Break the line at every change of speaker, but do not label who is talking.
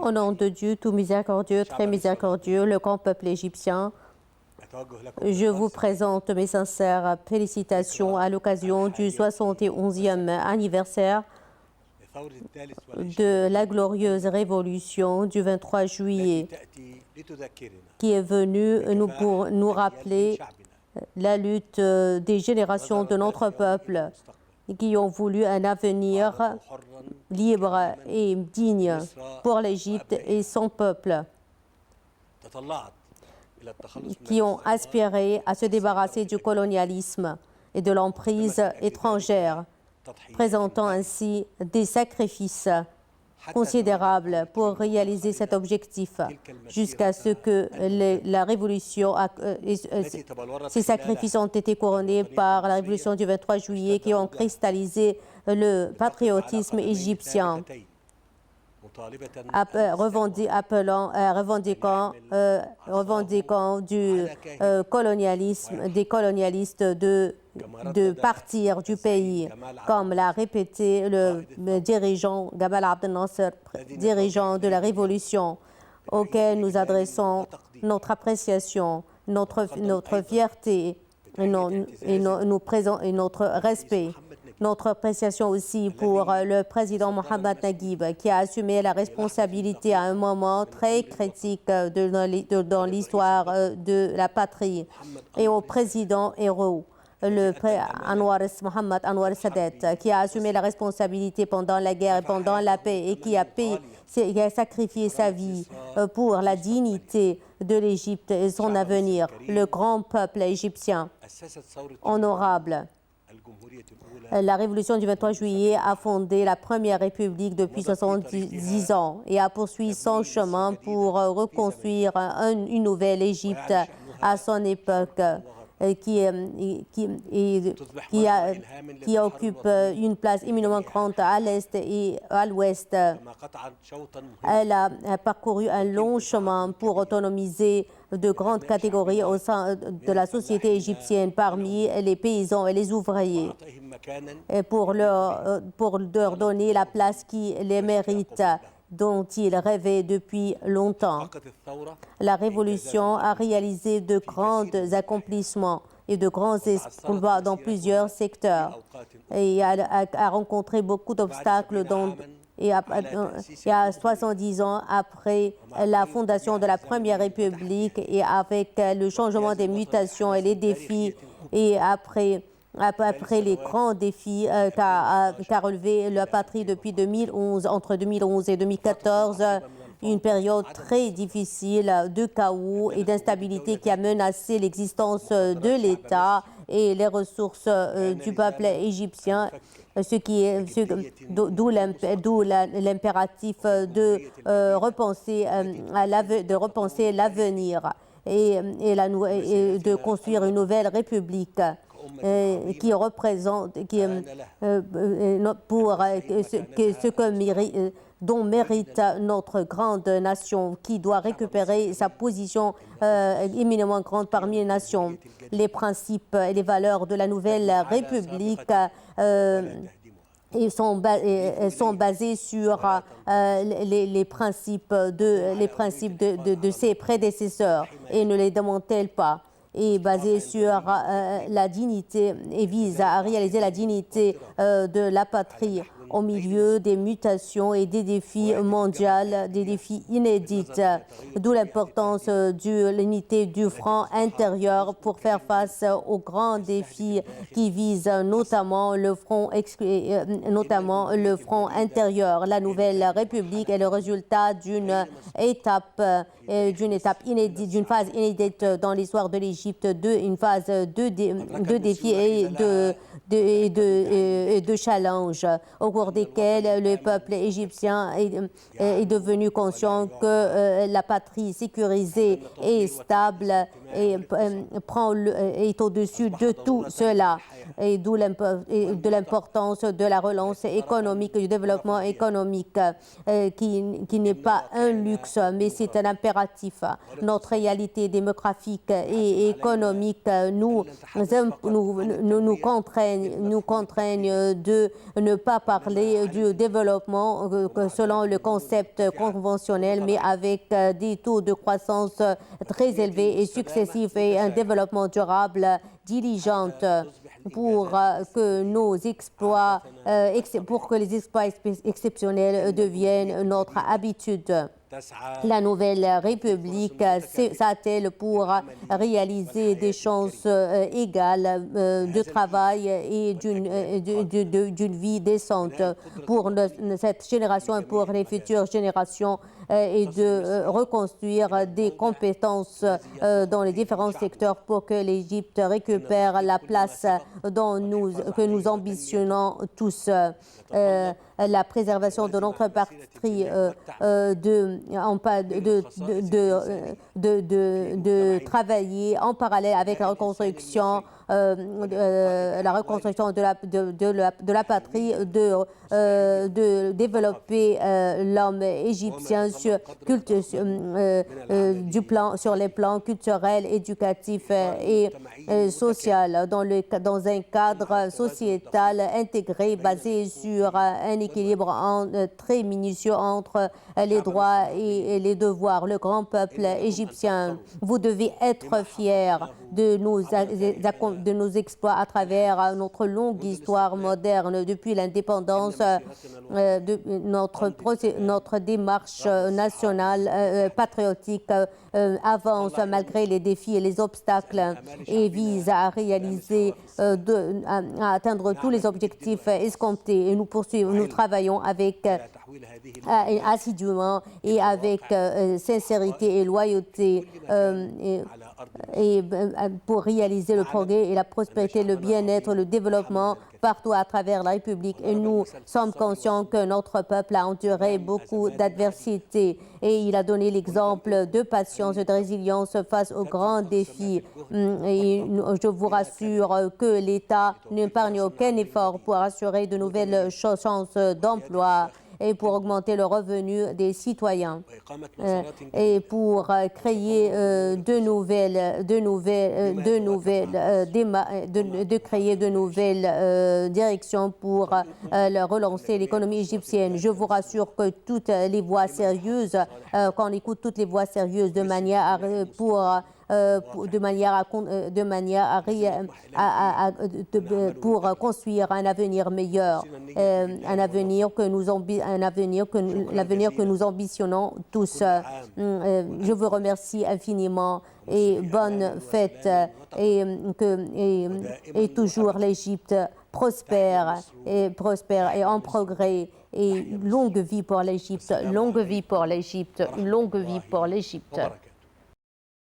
Au nom de Dieu, tout miséricordieux, très miséricordieux, le grand peuple égyptien, je vous présente mes sincères félicitations à l'occasion du 71e anniversaire de la glorieuse révolution du 23 juillet qui est venue pour nous rappeler la lutte des générations de notre peuple qui ont voulu un avenir libre et digne pour l'Égypte et son peuple, qui ont aspiré à se débarrasser du colonialisme et de l'emprise étrangère, présentant ainsi des sacrifices considérables pour réaliser cet objectif, jusqu'à ce que la révolution, ces sacrifices ont été couronnés par la révolution du 23 juillet qui ont cristallisé le patriotisme égyptien, revendiquant du colonialisme, des colonialistes de partir du pays, comme l'a répété le dirigeant Gamal Abdel Nasser, dirigeant de la révolution, auquel nous adressons notre appréciation, notre fierté et notre respect. Notre appréciation aussi pour le président Mohamed Naguib, qui a assumé la responsabilité à un moment très critique dans l'histoire de la patrie, et au président héros, le Mohamed Anwar Sadat, qui a assumé la responsabilité pendant la guerre et pendant la paix et qui a sacrifié sa vie pour la dignité de l'Égypte et son avenir. Le grand peuple égyptien, honorable. La révolution du 23 juillet a fondé la première république depuis 70 ans et a poursuivi son chemin pour reconstruire une nouvelle Égypte à son époque, qui occupe une place éminemment grande à l'est et à l'ouest. Elle a parcouru un long chemin pour autonomiser de grandes catégories au sein de la société égyptienne, parmi les paysans et les ouvriers, et pour leur donner la place qui les mérite, dont ils rêvaient depuis longtemps. La révolution a réalisé de grands accomplissements et de grands exploits dans plusieurs secteurs et a rencontré beaucoup d'obstacles et à 70 ans après la fondation de la Première République et avec le changement des mutations et les défis et après les grands défis qu'a relevé la patrie depuis 2011, entre 2011 et 2014, une période très difficile de chaos et d'instabilité qui a menacé l'existence de l'État et les ressources du peuple égyptien, d'où l'impératif de repenser l'avenir et de construire une nouvelle république qui représente dont mérite notre grande nation, qui doit récupérer sa position éminemment grande parmi les nations. Les principes et les valeurs de la nouvelle République sont basés sur les principes de ses prédécesseurs et ne les démantèlent pas, et basé sur la dignité et vise à réaliser la dignité de la patrie au milieu des mutations et des défis mondiaux, des défis inédits, d'où l'importance de l'unité du front intérieur pour faire face aux grands défis qui visent notamment le front intérieur. La nouvelle République est le résultat d'une inédite, d'une phase inédite dans l'histoire de l'Égypte, une phase de défis et de challenges, au cours desquels le peuple égyptien est devenu conscient que la patrie sécurisée et stable est au-dessus de tout cela. et de l'importance de la relance économique, du développement économique, qui n'est pas un luxe, mais c'est un impératif. Notre réalité démographique et économique nous contraignent de ne pas parler du développement selon le concept conventionnel, mais avec des taux de croissance très élevés et successifs et un développement durable diligent pour que les exploits exceptionnels deviennent notre habitude. La nouvelle République s'attelle pour réaliser des chances égales de travail et d'une vie décente pour cette génération et pour les futures générations et de reconstruire des compétences dans les différents secteurs pour que l'Égypte récupère la place que nous ambitionnons tous. La préservation de notre patrie, de travailler en parallèle avec la reconstruction de la patrie, de développer l'homme égyptien sur les plans culturels, éducatifs et social, dans un cadre sociétal intégré basé sur un équilibre très minutieux entre les droits et les devoirs. Le grand peuple égyptien, vous devez être fiers de nos exploits à travers notre longue histoire moderne. Depuis l'indépendance, notre démarche nationale patriotique avance malgré les défis et les obstacles et vise à atteindre tous les objectifs escomptés. Et nous travaillons assidûment et avec sincérité et loyauté pour réaliser le progrès et la prospérité, le bien-être, le développement partout à travers la République. Et nous sommes conscients que notre peuple a enduré beaucoup d'adversités et il a donné l'exemple de patience et de résilience face aux grands défis. Et je vous rassure que l'État n'épargne aucun effort pour assurer de nouvelles chances d'emploi et pour augmenter le revenu des citoyens et pour créer de nouvelles directions pour relancer l'économie égyptienne. Je vous rassure que toutes les voix sérieuses, qu'on écoute toutes les voix sérieuses de manière pour construire un avenir meilleur, l'avenir que nous ambitionnons tous. Je vous remercie infiniment et bonne fête et toujours l'Égypte prospère et en progrès et longue vie pour l'Égypte, longue vie pour l'Égypte, longue vie pour l'Égypte.